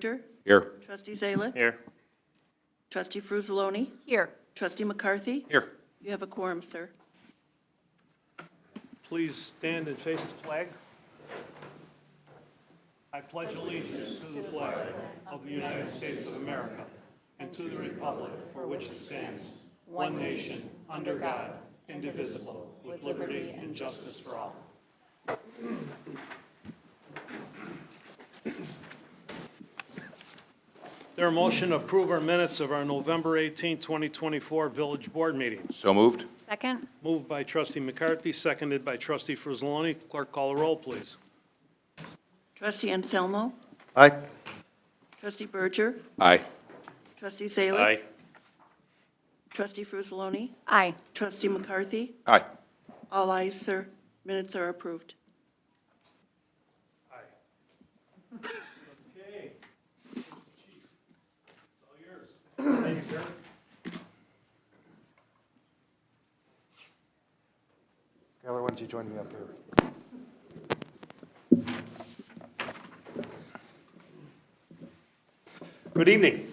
Richter? Here. Trustee Zalick? Here. Trustee Frusaloni? Here. Trustee McCarthy? Here. You have a quorum, sir. Please stand and face the flag. I pledge allegiance to the flag of the United States of America and to the republic for which it stands, one nation, under God, indivisible, with liberty and justice for all. There a motion to approve our minutes of our November 18, 2024 Village Board meeting. So moved. Second? Moved by trustee McCarthy, seconded by trustee Frusaloni. Clerk, call the roll, please. Trustee Anselmo? Aye. Trustee Berger? Aye. Trustee Zalick? Trustee Frusaloni? Aye. Trustee McCarthy? Aye. All ayes, sir. Minutes are approved. Okay. Chief, it's all yours. Thank you, sir. Skylar, why don't you join me up here? Good evening.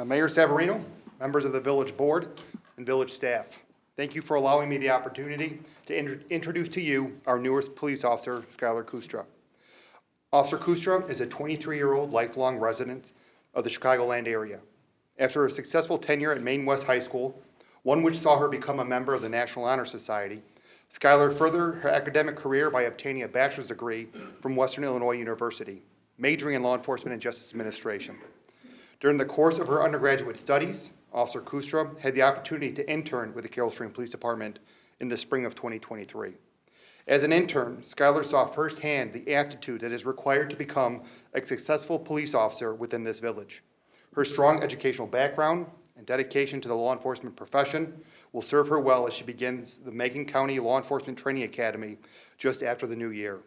Mayor Savarino, members of the Village Board, and Village staff. Thank you for allowing me the opportunity to introduce to you our newest police officer, Skylar Kustra. Officer Kustra is a 23-year-old lifelong resident of the Chicagoland area. After a successful tenure at Maine West High School, one which saw her become a member of the National Honor Society, Skylar furthered her academic career by obtaining a bachelor's degree from Western Illinois University, majoring in law enforcement and justice administration. During the course of her undergraduate studies, Officer Kustra had the opportunity to intern with the Carroll Stream Police Department in the spring of 2023. As an intern, Skylar saw firsthand the aptitude that is required to become a successful police officer within this village. Her strong educational background and dedication to the law enforcement profession will serve her well as she begins the Macon County Law Enforcement Training Academy just after the new year.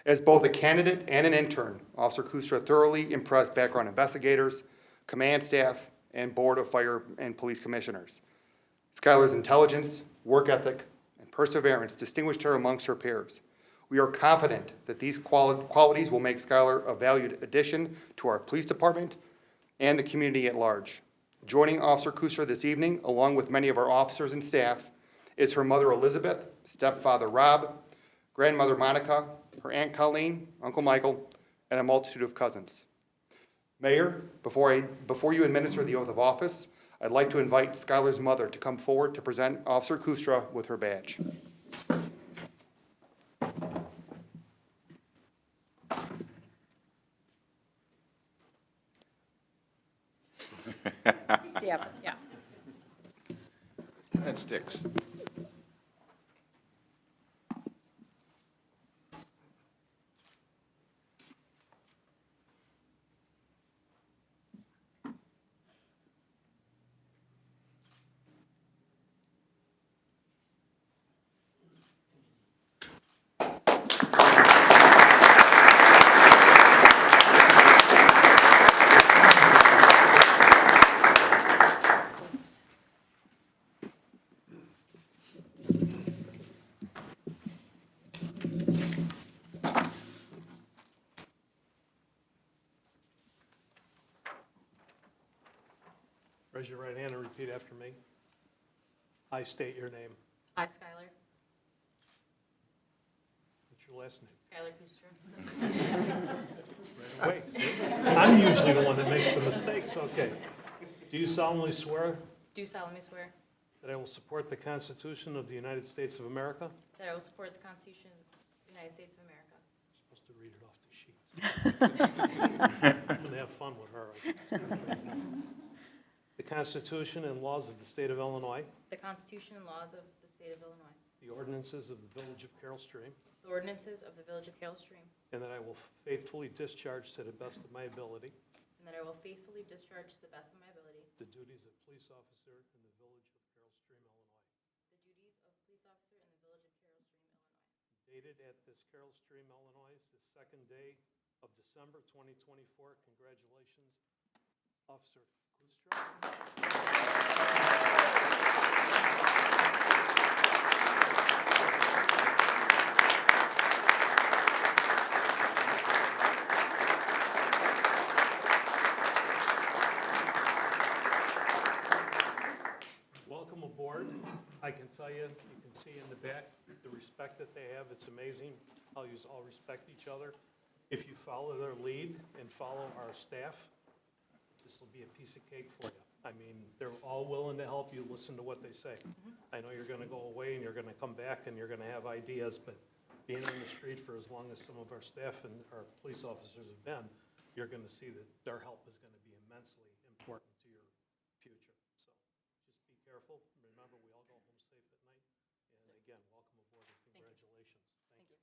As both a candidate and an intern, Officer Kustra thoroughly impressed background investigators, command staff, and Board of Fire and Police Commissioners. Skylar's intelligence, work ethic, and perseverance distinguished her amongst her peers. We are confident that these qualities will make Skylar a valued addition to our police department and the community at large. Joining Officer Kustra this evening, along with many of our officers and staff, is her mother Elizabeth, stepfather Rob, grandmother Monica, her Aunt Colleen, Uncle Michael, and a multitude of cousins. Mayor, before you administer the oath of office, I'd like to invite Skylar's mother to come forward to present Officer Kustra with her badge. Stamp, yeah. That sticks. Raise your right hand and repeat after me. I state your name. I, Skylar. What's your last name? Skylar Kustra. Right away. See? I'm usually the one that makes the mistakes. Okay. Do you solemnly swear Do solemnly swear that I will support the Constitution of the United States of America? that I will support the Constitution of the United States of America. I'm supposed to read it off the sheets. I'm going to have fun with her. The Constitution and laws of the state of Illinois, The Constitution and laws of the state of Illinois. the ordinances of the village of Carroll Stream, The ordinances of the village of Carroll Stream. and that I will faithfully discharge to the best of my ability And that I will faithfully discharge to the best of my ability the duties of police officer in the village of Carroll Stream, Illinois. the duties of police officer in the village of Carroll Stream, Illinois. Dated at this Carroll Stream, Illinois, the second day of December 2024. Congratulations, Officer Kustra. I can tell you, you can see in the back, the respect that they have, it's amazing how you all respect each other. If you follow their lead and follow our staff, this will be a piece of cake for you. I mean, they're all willing to help you, listen to what they say. I know you're gonna go away and you're gonna come back and you're gonna have ideas, but being on the street for as long as some of our staff and our police officers have been, you're gonna see that their help is gonna be immensely important to your future. So just be careful. Remember, we all go home safe at night. And again, welcome aboard and congratulations. Thank you.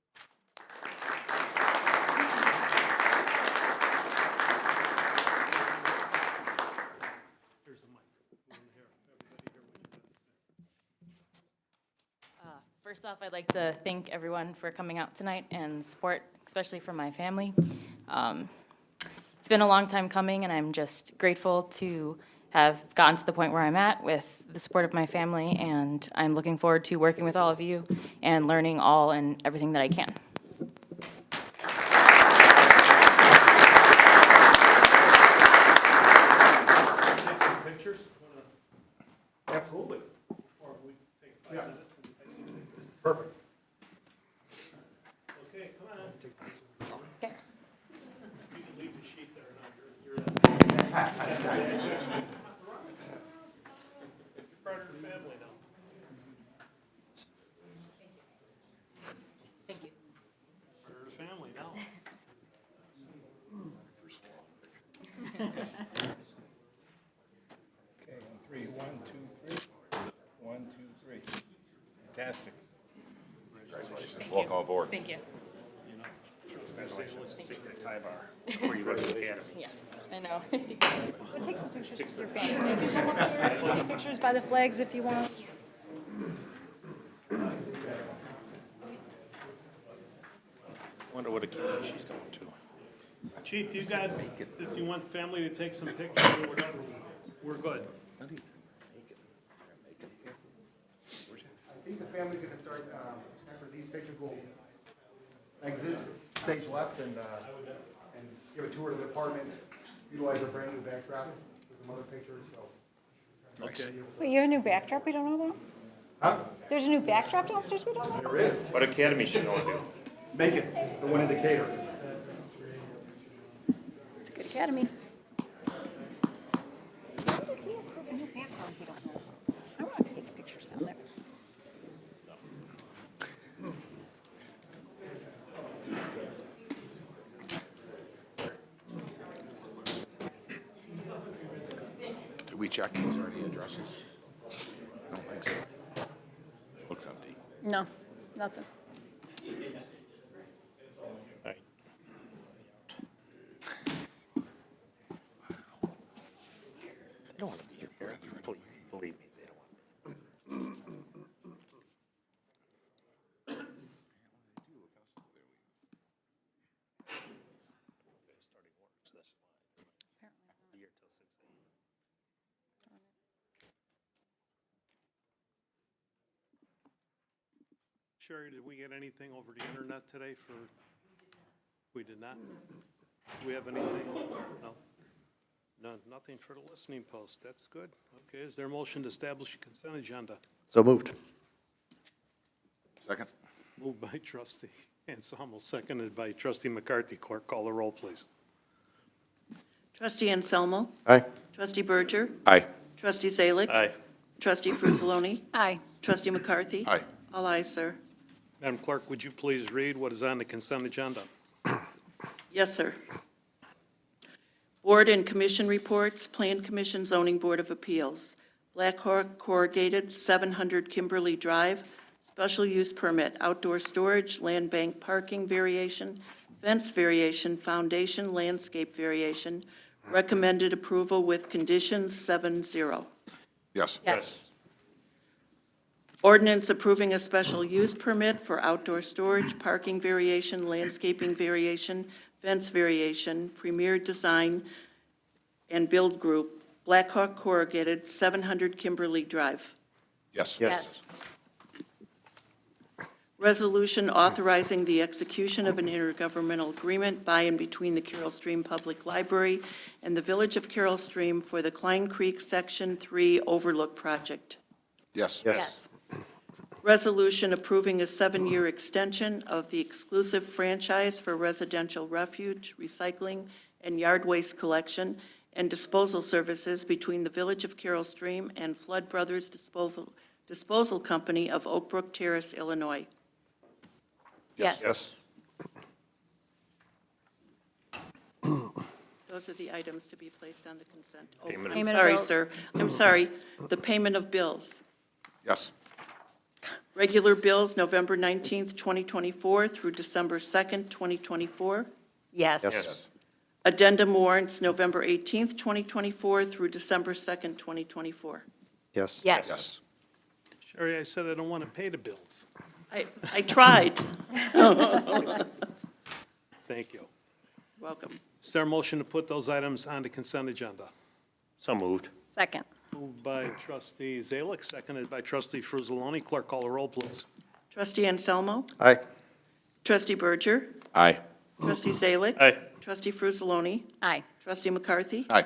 Here's the mic. We wanna hear everybody hear what you got to say. First off, I'd like to thank everyone for coming out tonight and support, especially for my family. It's been a long time coming, and I'm just grateful to have gotten to the point where I'm at with the support of my family, and I'm looking forward to working with all of you and learning all and everything that I can. Take some pictures. Absolutely. Or we take 5 Yeah. minutes and take some pictures. Perfect. Okay, come on. Okay. You can leave the sheet there now. You're part of the family now. Thank you. Part of the family now. Okay, on three. 1, 2, 3. 1, 2, 3. Fantastic. Welcome aboard. Thank you. Before you go to the academy. Yeah, I know. Take some pictures with your family. You can come up here, take pictures by the flags if you want. Wonder what academy she's going to. Chief, you got, if you want family to take some pictures or whatever, we're good. I think the family's gonna start, after these pictures, we'll exit stage left and give a tour of the apartment, utilize our brand new backdrop, with some other pictures, so. Okay. Wait, you have a new backdrop we don't know about? Huh? There's a new backdrop downstairs we don't know about? There is. What academy she going to? Macon, the one in Decatur. It's a good academy. I want to take pictures down there. Did we check these are the addresses? I don't think so. Looks empty. No, nothing. All right. They don't want to be here. Believe me, they don't want to. Sherry, did we get anything over the internet today for, we did not? Do we have anything? No? None, nothing for the listening post, that's good. Okay, is there a motion to establish a consent agenda? So moved. Second? Moved by trustee Anselmo, seconded by trustee McCarthy. Clerk, call the roll, please. Trustee Anselmo. Aye. Trustee Berger. Aye. Trustee Zalick. Aye. Trustee Frusaloni. Aye. Trustee McCarthy. Aye. All ayes, sir. Madam Clerk, would you please read what is on the consent agenda? Yes, sir. Board and commission reports, Plan Commission Zoning Board of Appeals. Black Hawk Corrugated, 700 Kimberly Drive, special use permit, outdoor storage, land bank parking variation, fence variation, foundation, landscape variation, recommended approval with conditions 7-0. Yes. Yes. Ordinance approving a special use permit for outdoor storage, parking variation, landscaping variation, fence variation, Premier Design and Build Group, Black Hawk Corrugated, 700 Kimberly Drive. Yes. Yes. Resolution authorizing the execution of an intergovernmental agreement by and between the Carroll Stream Public Library and the Village of Carroll Stream for the Klein Creek Section 3 Overlook Project. Yes. Yes. Resolution approving a 7-year extension of the exclusive franchise for residential refuge, recycling, and yard waste collection and disposal services between the Village of Carroll Stream and Flood Brothers Disposal Company of Oak Brook Terrace, Illinois. Yes. Those are the items to be placed on the consent. Oh, Payment of- I'm Payment of sorry, bills. sir. I'm sorry. The payment of bills. Yes. Regular bills, November 19th, 2024 through December 2nd, 2024. Yes. Yes. Addendum warrants, November 18th, 2024 through December 2nd, 2024. Yes. Yes. Sherry, I said I don't want to pay the bills. I tried. Thank you. Welcome. Is there a motion to put those items on the consent agenda? So moved. Second. Moved by trustee Zalick, seconded by trustee Fruzaloni. Clerk, call the roll, please. Trustee Anselmo. Aye. Trustee Berger. Aye. Trustee Zalick. Aye. Trustee Fruzaloni. Aye. Trustee McCarthy. Aye.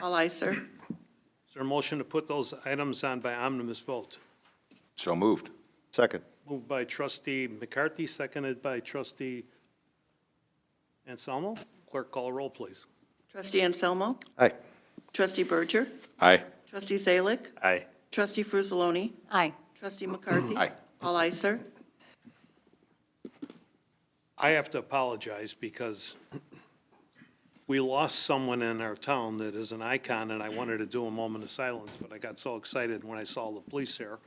All ayes, sir. Is there a motion to put those items on by omnibus vote? So moved. Second. Moved by trustee McCarthy, seconded by trustee Anselmo. Clerk, call the roll, please. Trustee Anselmo. Aye. Trustee Berger. Aye. Trustee Zalick. Aye. Trustee Fruzaloni. Aye. Trustee McCarthy. Aye. All ayes, sir. I have to apologize because we lost someone in our town that is an icon, and I wanted to do a moment of silence, but I got so excited when I saw the police there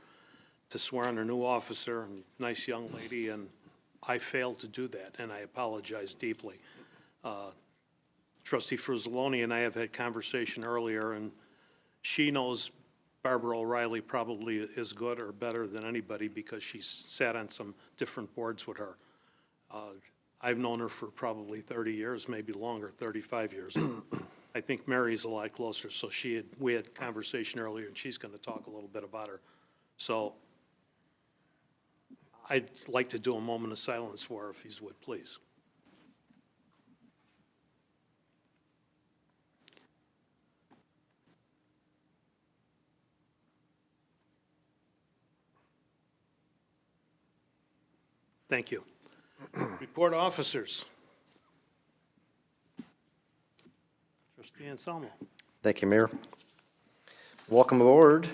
to swear in a new officer, and nice young lady, and I failed to do that, and I apologize deeply. Trustee Fruzaloni and I have had conversation earlier, and she knows Barbara O'Reilly probably as good or better than anybody because she's sat on some different boards with her. I've known her for probably 30 years, maybe longer, 35 years. I think Mary's a lot closer, so we had conversation earlier, and she's going to talk a little bit about her. So I'd like to do a moment of silence for her, if you would, please. Thank you. Report officers. Trustee Anselmo. Thank you, Mayor. Welcome aboard,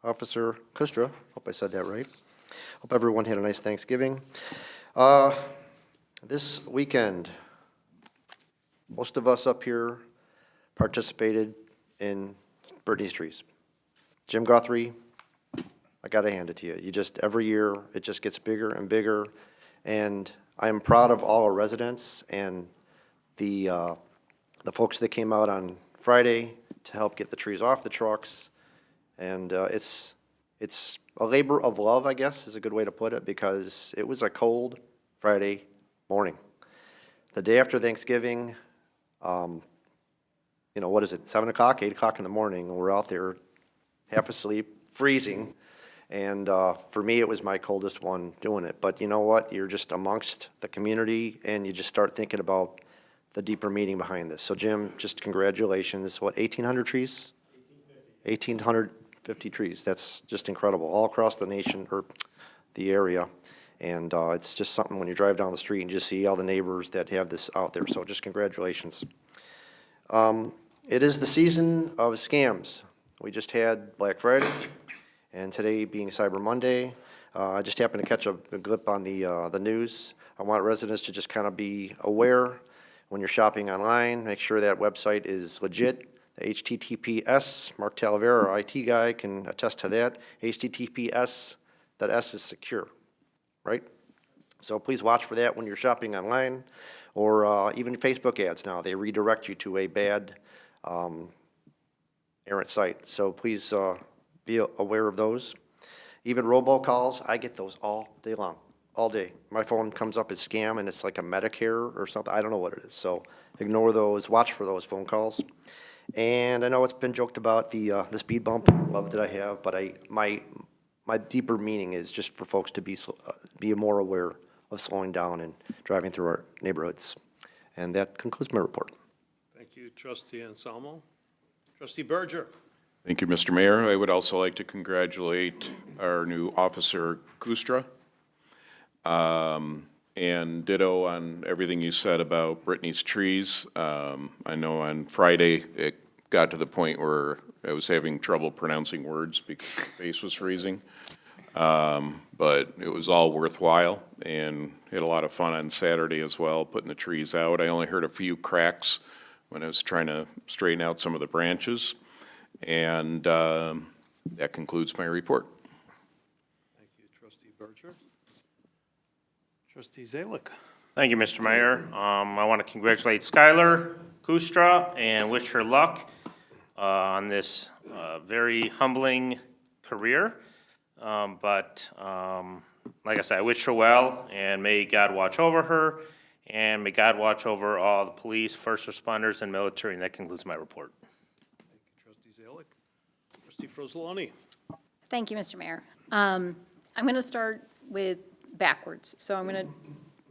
Officer Kustra. Hope I said that right. Hope everyone had a nice Thanksgiving. This weekend, most of us up here participated in Brittany's Trees. Jim Guthrie, I gotta hand it to you. You just, every year, it just gets bigger and bigger. And I am proud of all our residents and the folks that came out on Friday to help get the trees off the trucks. And it's a labor of love, I guess, is a good way to put it, because it was a cold Friday morning. The day after Thanksgiving, what is it, 7 o'clock, 8 o'clock in the morning, and we're out there half asleep, freezing. And for me, it was my coldest one doing it. But you know what? You're just amongst the community, and you just start thinking about the deeper meaning behind this. So Jim, just congratulations. What, 1,800 trees? 1,850 trees. That's just incredible, all across the nation, or the area. And it's just something when you drive down the street and just see all the neighbors that have this out there. So just congratulations. It is the season of scams. We just had Black Friday, and today being Cyber Monday. I just happened to catch a clip on the news. I want residents to just kind of be aware when you're shopping online. Make sure that website is legit. The HTTPS, Mark Talavera, our IT guy, can attest to that. HTTPS, that S is secure, right? So please watch for that when you're shopping online, or even Facebook ads now. They redirect you to a bad errant site. So please be aware of those. Even robocalls, I get those all day long, all day. My phone comes up as scam, and it's like a Medicare or something. I don't know what it is. So ignore those. Watch for those phone calls. And I know it's been joked about the speed bump love that I have, but my deeper meaning is just for folks to be more aware of slowing down and driving through our neighborhoods. And that concludes my report. Thank you, trustee Anselmo. Trustee Berger. Thank you, Mr. Mayor. I would also like to congratulate our new officer, Kustra. And ditto on everything you said about Brittany's trees. I know on Friday, it got to the point where I was having trouble pronouncing words because my face was freezing. But it was all worthwhile, and had a lot of fun on Saturday as well, putting the trees out. I only heard a few cracks when I was trying to straighten out some of the branches. And that concludes my report. Thank you, trustee Berger. Trustee Zalick. Thank you, Mr. Mayor. I want to congratulate Skylar Kustra and wish her luck on this very humbling career. But like I said, I wish her well, and may God watch over her, and may God watch over all the police, first responders, and military. And that concludes my report. Thank you, trustee Zalick. Trustee Frozzoloni. Thank you, Mr. Mayor. I'm going to start with backwards. So I'm going to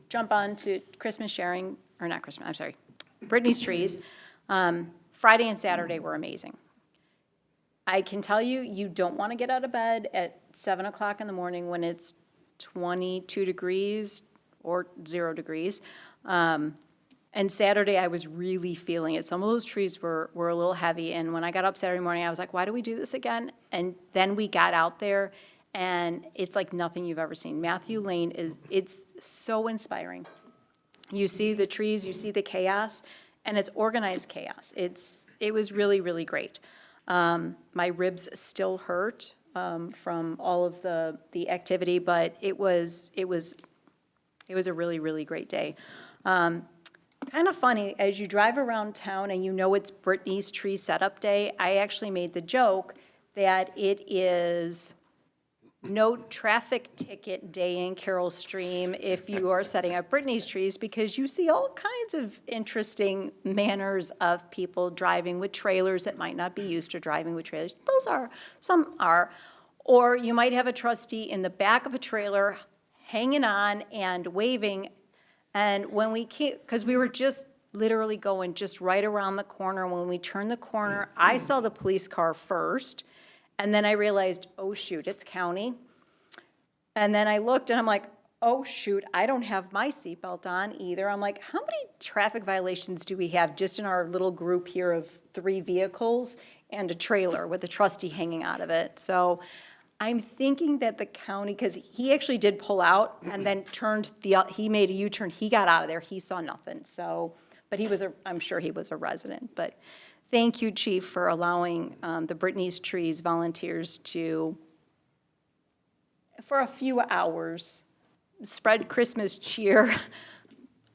jump on to Christmas sharing, or not Christmas, I'm sorry, Brittany's trees. Friday and Saturday were amazing. I can tell you, you don't want to get out of bed at 7 o'clock in the morning when it's 22 degrees or 0 degrees. And Saturday, I was really feeling it. Some of those trees were a little heavy, and when I got up Saturday morning, I was like, why do we do this again? And then we got out there, and it's like nothing you've ever seen. Matthew Lane it's so inspiring. You see the trees, you see the chaos, and it's organized chaos. It was really, really great. My ribs still hurt from all of the activity, but it was a really, really great day. Kind of funny, as you drive around town and you know it's Brittany's Tree Setup Day, I actually made the joke that it is no traffic ticket day in Carroll Stream if you are setting up Brittany's trees, because you see all kinds of interesting manners of people driving with trailers that might not be used to driving with trailers. Some are. Or you might have a trustee in the back of a trailer hanging on and waving. And when we came, because we were just literally going just right around the corner, when we turned the corner, I saw the police car first. And then I realized, oh, shoot, it's county. And then I looked and I'm like, oh, shoot, I don't have my seatbelt on either. I'm like, how many traffic violations do we have just in our little group here of 3 vehicles and a trailer with a trustee hanging out of it? So I'm thinking that the county, because he actually did pull out and then he made a U-turn. He got out of there. He saw nothing. So, but I'm sure he was a resident. But thank you, Chief, for allowing the Brittany's Trees volunteers to, for a few hours, spread Christmas cheer.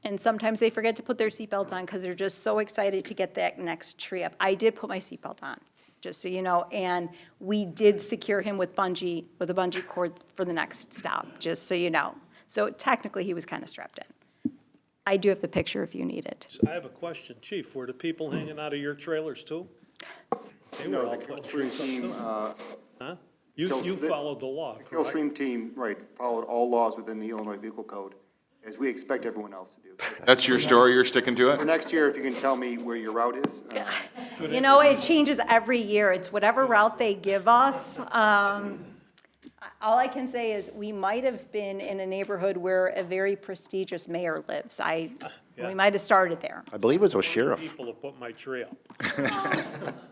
And sometimes they forget to put their seatbelts on because they're just so excited to get that next tree up. I did put my seatbelt on, just so you know, and we did secure him with a bungee cord for the next stop, just so you know. So technically, he was kind of strapped in. I do have the picture if you need it. I have a question, Chief. Were the people hanging out of your trailers too? They were all putting trees up too. Huh? You followed the law, Kill correct? Stream team, right, followed all laws within the Illinois Vehicle Code, as we expect everyone else to do. That's your story, you're sticking to For it? next year, if you can tell me where your route is. You know, it changes every year. It's whatever route they give us. All I can say is we might have been in a neighborhood where a very prestigious mayor lives. We might have started there. I believe it was sheriff. People to put my tree up.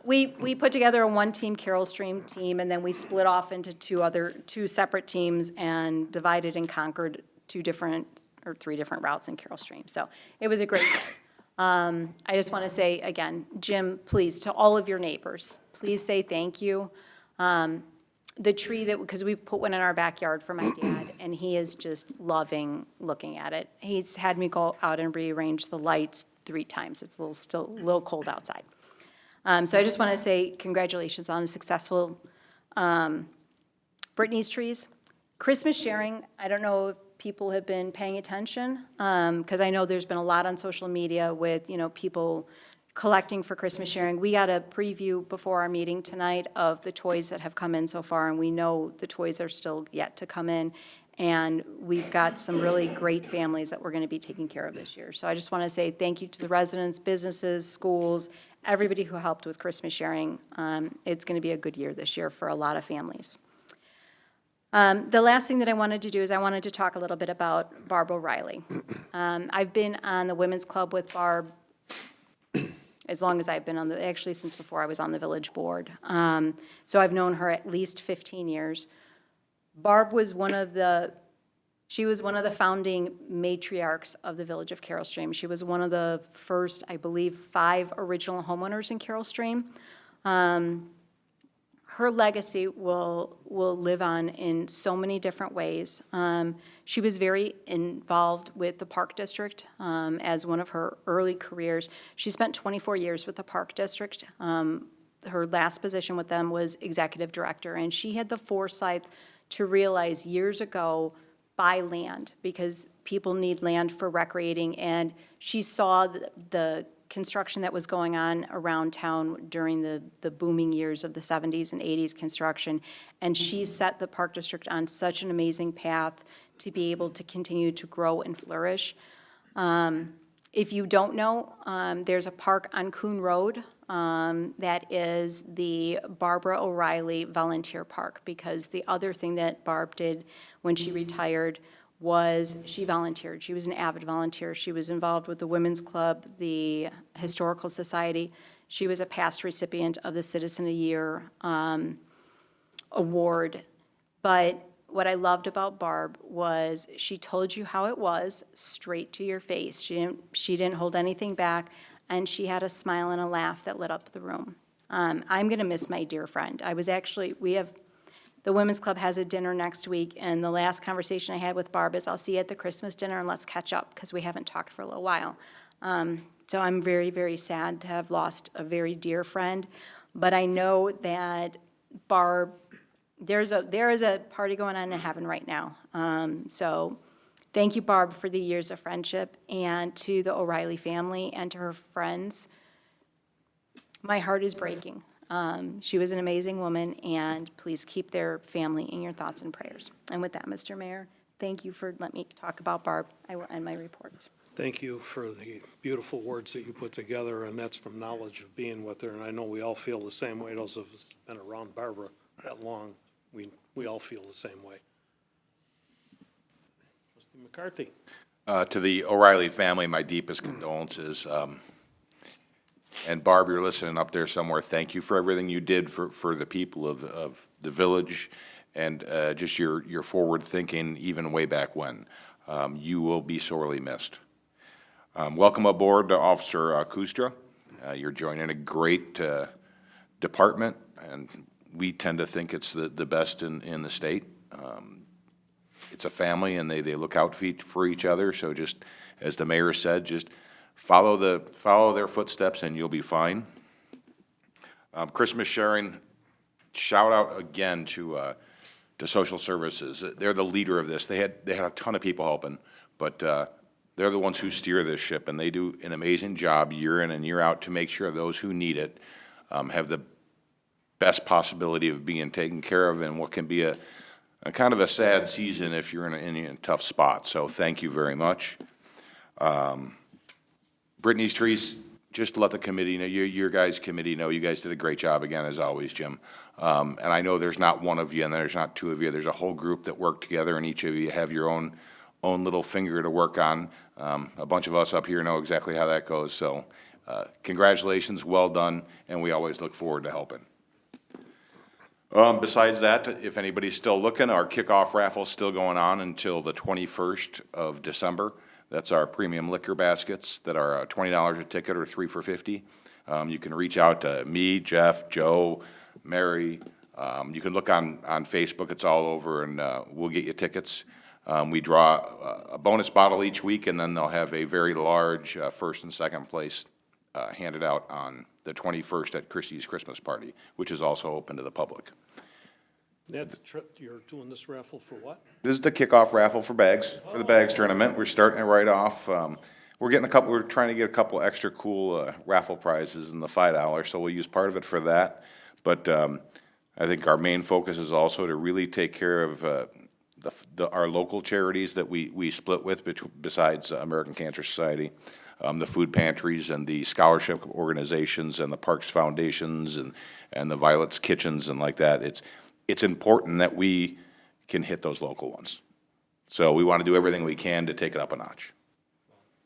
We put together a one-team Carroll Stream team, and then we split off into two separate teams and divided and conquered 3 different routes in Carroll Stream. So it was a great day. I just want to say, again, Jim, please, to all of your neighbors, please say thank you. The tree because we put one in our backyard for my dad, and he is just loving looking at it. He's had me go out and rearrange the lights 3 times. It's still a little cold outside. So I just want to say congratulations on a successful Brittany's Trees. Christmas sharing, I don't know if people have been paying attention, because I know there's been a lot on social media with, people collecting for Christmas sharing. We got a preview before our meeting tonight of the toys that have come in so far, and we know the toys are still yet to come in. And we've got some really great families that we're going to be taking care of this year. So I just want to say thank you to the residents, businesses, schools, everybody who helped with Christmas sharing. It's going to be a good year this year for a lot of families. The last thing that I wanted to do is I wanted to talk a little bit about Barb O'Reilly. I've been on the Women's Club with Barb as long as I've been on actually since before I was on the village board. So I've known her at least 15 years. Barb was she was one of the founding matriarchs of the village of Carol Stream. She was one of the first, I believe, 5 original homeowners in Carol Stream. Her legacy will live on in so many different ways. She was very involved with the Park District as one of her early careers. She spent 24 years with the Park District. Her last position with them was executive director, and she had the foresight to realize years ago, buy land, because people need land for recreating, and she saw the construction that was going on around town during the booming years of the 70s and 80s construction, and she set the Park District on such an amazing path to be able to continue to grow and flourish. If you don't know, there's a park on Coon Road that is the Barbara O'Reilly Volunteer Park, because the other thing that Barb did when she retired was she volunteered. She was an avid volunteer. She was involved with the Women's Club, the Historical Society. She was a past recipient of the Citizen of the Year award. But what I loved about Barb was she told you how it was, straight to your face. She didn't hold anything back, and she had a smile and a laugh that lit up the room. I'm going to miss my dear friend. The Women's Club has a dinner next week, and the last conversation I had with Barb is, I'll see you at the Christmas dinner and let's catch up, because we haven't talked for a little while. So I'm very, very sad to have lost a very dear friend, but I know that Barb, there is a party going on in heaven right now. So thank you, Barb, for the years of friendship, and to the O'Reilly family and to her friends. My heart is breaking. She was an amazing woman, and please keep their family in your thoughts and prayers. And with that, Mr. Mayor, thank you for letting me talk about Barb. I will end my report. Thank you for the beautiful words that you put together, and that's from knowledge of being with her, and I know we all feel the same way. Those of us who've been around Barbara that long, we all feel the same way. Trustee McCarthy. To the O'Reilly family, my deepest condolences. And Barb, you're listening up there somewhere. Thank you for everything you did for the people of the village, and just your forward thinking, even way back when. You will be sorely missed. Welcome aboard, Officer Kustra. You're joining a great department, and we tend to think it's the best in the state. It's a family, and they look out for each other. So just as the mayor said, just follow their footsteps, and you'll be fine. Christmas sharing, shout out again to social services. They're the leader of this. They had a ton of people helping, but they're the ones who steer this ship, and they do an amazing job year in and year out to make sure those who need it have the best possibility of being taken care of in what can be a kind of a sad season if you're in a tough spot. So thank you very much. Brittany's Trees, just to let the committee know, your guys' committee know, you guys did a great job again, as always, Jim. And I know there's not one of you and there's not two of you. There's a whole group that work together, and each of you have your own little finger to work on. A bunch of us up here know exactly how that goes. So congratulations, well done, and we always look forward to helping. Besides that, if anybody's still looking, our kickoff raffle's still going on until the 21st of December. That's our premium liquor baskets that are $20 a ticket or 3 for $50. You can reach out to me, Jeff, Joe, Mary. You can look on Facebook. It's all over, and we'll get you tickets. We draw a bonus bottle each week, and then they'll have a very large first and second place handed out on the 21st at Christie's Christmas Party, which is also open to the public. You're doing this raffle for what? This is the kickoff raffle for bags, for the bags tournament. We're starting it right off. We're trying to get a couple extra cool raffle prizes in the $5, so we'll use part of it for that. But I think our main focus is also to really take care of our local charities that we split with, besides American Cancer Society. the food pantries and the scholarship organizations and the Parks Foundations and the Violet's Kitchens and like that. It's important that we can hit those local ones. So we want to do everything we can to take it up a notch.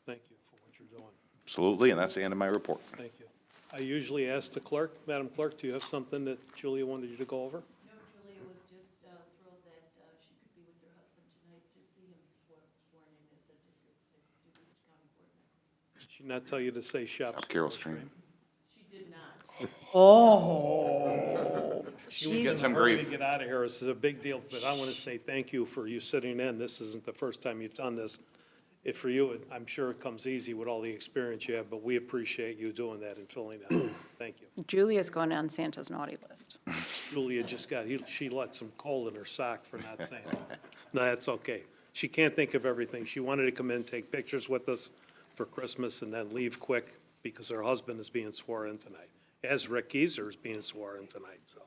Thank you for what you're doing. Absolutely, and that's the end of my report. Thank you. I usually ask the clerk, Madam Clerk, do you have something that Julia wanted you to go over? No, Julia was just thrilled that she could be with her husband tonight to see him sworn in as a District 6 DuPage County Board member. Did she not tell you to say shop? Up Carol Stream. She did not. She was Get in some a hurry to grief. get out of here. This is a big deal, but I want to say thank you for you sitting in. This isn't the first time you've done this. For you, I'm sure it comes easy with all the experience you have, but we appreciate you doing that and filling that out. Thank you. Julia's going on Santa's naughty list. Julia just she let some coal in her sock for not saying that. No, that's okay. She can't think of everything. She wanted to come in, take pictures with us for Christmas, and then leave quick because her husband is being sworn in tonight, as Rick Geiser is being sworn in tonight, so.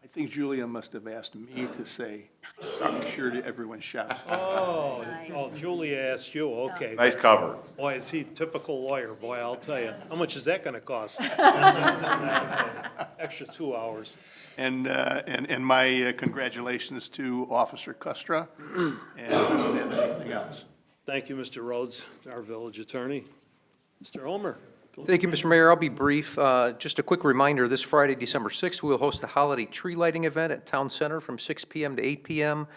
I think Julia must have asked me to say, make sure that everyone shops. Oh, Julia asked you, okay. Nice cover. Boy, is he a typical lawyer, boy, I'll tell you. How much is that gonna cost? Extra 2 hours. And my congratulations to Officer Custra, and I don't have anything else. Thank you, Mr. Rhodes, our village attorney. Mr. Omer. Thank you, Mr. Mayor. I'll be brief. Just a quick reminder, this Friday, December 6th, we will host the holiday tree lighting event at Town Center from 6 p.m. to 8 p.m.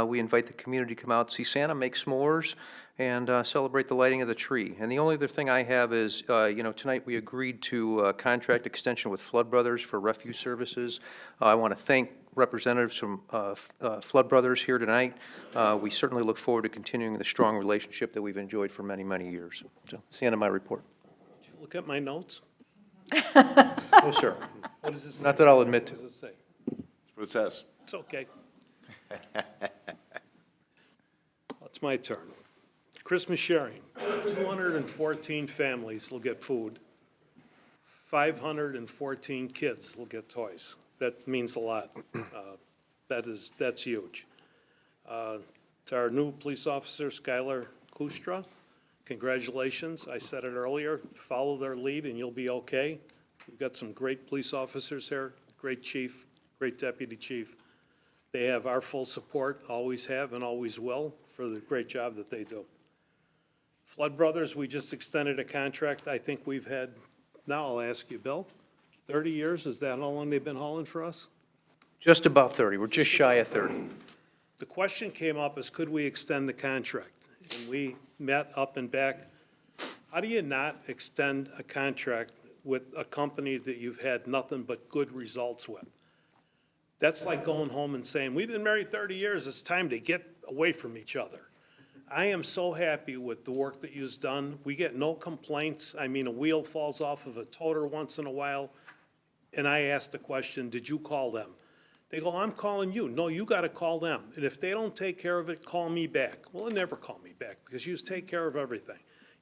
We invite the community to come out, see Santa, make s'mores, and celebrate the lighting of the tree. And the only other thing I have is, tonight we agreed to a contract extension with Flood Brothers for refuse services. I want to thank representatives from Flood Brothers here tonight. We certainly look forward to continuing the strong relationship that we've enjoyed for many, many years. So, that's the end of my report. Look at my notes. No, sir. What does it say? Not that I'll admit to. What does it say? That's what it says. It's okay. It's my turn. Christmas sharing. 214 families will get food. 514 kids will get toys. That means a lot. That's huge. To our new police officer, Skylar Kustra, congratulations. I said it earlier, follow their lead and you'll be okay. We've got some great police officers here, great chief, great deputy chief. They have our full support, always have and always will, for the great job that they do. Flood Brothers, we just extended a contract. I think we've had, now I'll ask you, Bill, 30 years? Is that how long they've been hauling for us? Just about 30. We're just shy of 30. The question came up is, could we extend the contract? And we met up and back. How do you not extend a contract with a company that you've had nothing but good results with? That's like going home and saying, we've been married 30 years, it's time to get away from each other. I am so happy with the work that you've done. We get no complaints. I mean, a wheel falls off of a toter once in a while, and I ask the question, did you call them? They go, I'm calling you. No, you got to call them. And if they don't take care of it, call me back. Well, they never call me back because you just take care of everything.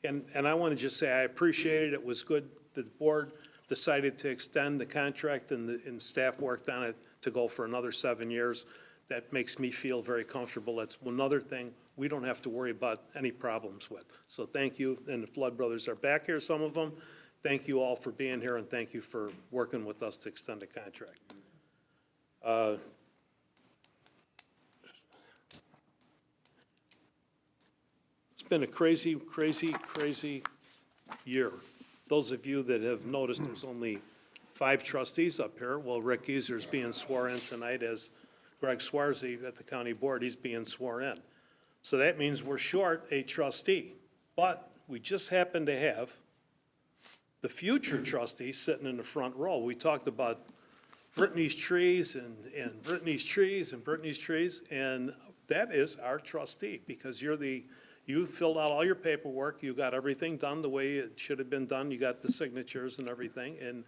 And I want to just say I appreciate it. It was good that the board decided to extend the contract and staff worked on it to go for another 7 years. That makes me feel very comfortable. That's another thing we don't have to worry about any problems with. So thank you. And the Flood Brothers are back here, some of them. Thank you all for being here and thank you for working with us to extend the contract. It's been a crazy, crazy, crazy year. Those of you that have noticed, there's only 5 trustees up here. Well, Rick Geiser's being sworn in tonight as Greg Swarzy at the county board. He's being sworn in. So that means we're short a trustee. But we just happen to have the future trustee sitting in the front row. We talked about Brittany's trees and Brittany's trees and Brittany's trees, and that is our trustee, because you filled out all your paperwork, you got everything done the way it should have been done, you got the signatures and everything, and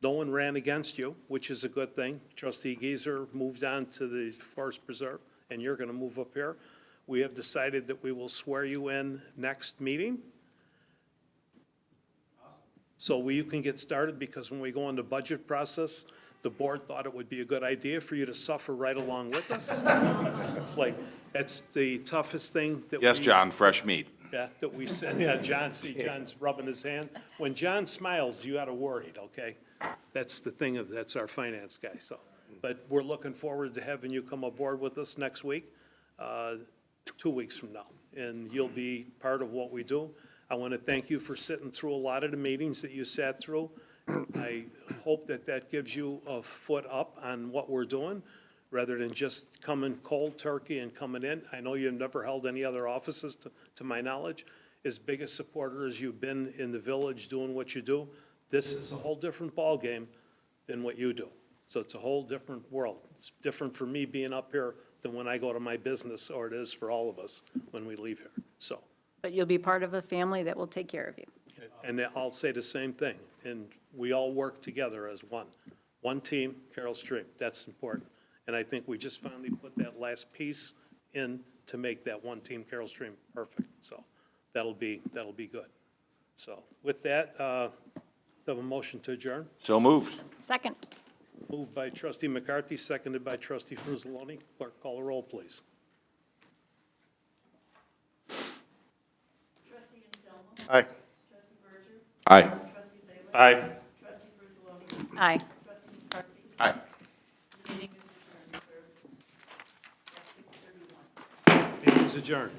no one ran against you, which is a good thing. Trustee Geiser moved on to the Forest Preserve, and you're gonna move up here. We have decided that we will swear you in next meeting. So you can get started, because when we go into budget process, the board thought it would be a good idea for you to suffer right along with us. It's like, that's the toughest thing that we. Yes, John, fresh meat. Yeah, that we said, yeah, John, see, John's rubbing his hand. When John smiles, you gotta worried, okay? That's the thing that's our finance guy, so. But we're looking forward to having you come aboard with us next week, 2 weeks from now. And you'll be part of what we do. I want to thank you for sitting through a lot of the meetings that you sat through. I hope that that gives you a foot up on what we're doing, rather than just coming cold turkey and coming in. I know you've never held any other offices, to my knowledge. As big a supporter as you've been in the village doing what you do, this is a whole different ballgame than what you do. So it's a whole different world. It's different for me being up here than when I go to my business, or it is for all of us when we leave here, so. But you'll be part of a family that will take care of you. And I'll say the same thing, and we all work together as one team, Carroll Stream, that's important. And I think we just finally put that last piece in to make that one team, Carroll Stream, perfect, so that'll be good. So with that, have a motion to adjourn, So moved. Second. moved by trustee McCarthy, seconded by trustee Fruzzoloni. Clerk, call the roll, please. Trustee Anselmo. Aye. Trustee Berger. Aye. Trustee Zalia. Aye. Trustee Fruzzoloni. Aye. Trustee McCarthy. Aye. Meeting is adjourned, sir. At 6:31. Meeting is adjourned.